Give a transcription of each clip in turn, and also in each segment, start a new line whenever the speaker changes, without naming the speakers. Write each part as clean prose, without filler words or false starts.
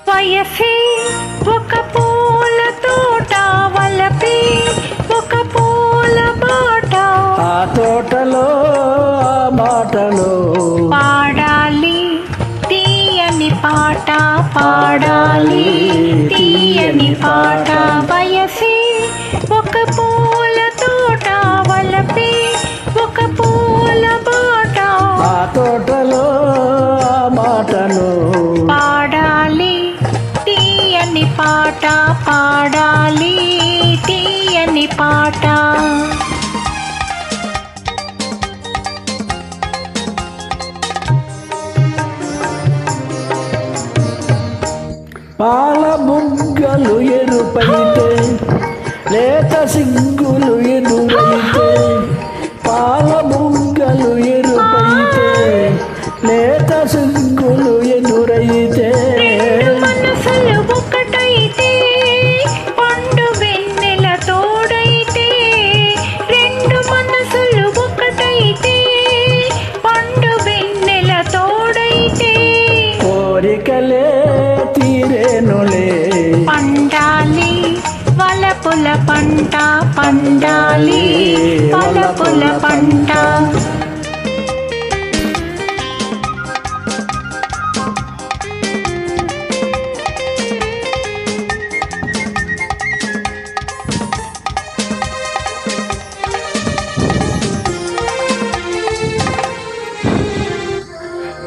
వయసే ఒక పూల తోట వలపే ఒక పూల బాట
ఆ తోటలో ఆ బాటలో
పాడాలి తీయని పాట పాడాలి తీయని పాట వయసే ఒక పూల తోట వలపే ఒక పూల బాట
ఆ తోటలో ఆ బాటలో
పాడాలి తీయని పాట పాడాలి తీయని పాట
పాల బుగ్గలు ఎరుపైతే లేత సిగ్గులు ఎదురైతే పాల బుగ్గలు ఎరుపైతే లేత సిగ్గులు ఎదురైతే
మనసులు ఒకటైతే పండు వెన్నెల తోడైతే రెండు మనసులు ఒకటైతే పండు వెన్నెల తోడైతే
కోరికలే తీరేనులే
పండాలి వలపుల పంట పండాలి వలపుల పంట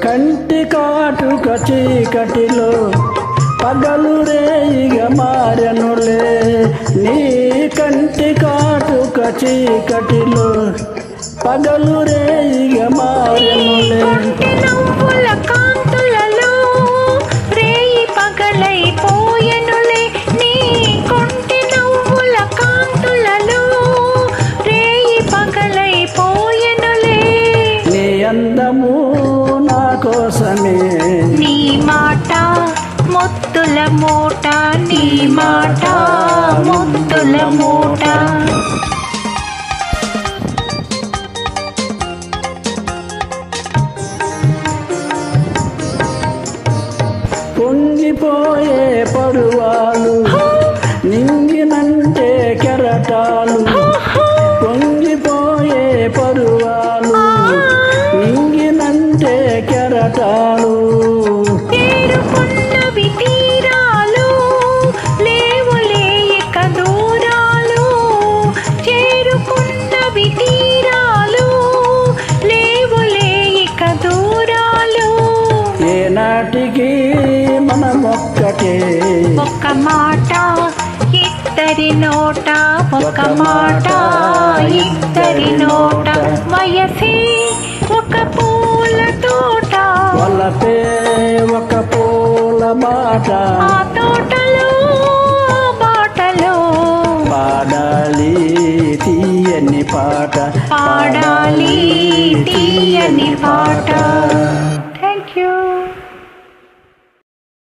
కంటి కాటుక చీకటిలో పగలు రేయిగా మారెనులే నీ కంటి కాటుక చీకటిలో పగలు రేయిగా మారెనులే
కొంటి నవ్వుల కాంతులలో రేయి పగలైపోయెనులే నీ కొంటి నవ్వుల కాంతులలో రేయి పగలైపోయెనులే
నీ అందము నా కోసమే
నీ మాట ముత్తుల మూట నీ మాట ముత్తుల మూట
పొంగిపోయే పరువాలు నింగినంటే కెరటాలు పొంగిపోయే పరువాలు నింగినంటే కెరటాలు
చేరుకున్నవి తీరాలు లేవులే ఇక దూరాలు చేరుకున్నవి తీరాలు లేవులే ఇక దూరాలు
ఏనాటికి మనమొక్కటే
ఒక మాట ఇద్దరి నోట ఒక మాట ఇద్దరి నోట వయసే ఒక పూల తోట
వలపే ఒక పూల బాట
ఆ తోటలో బాటలో
పాడాలి తీయని పాట
పాడాలి తీయని పాట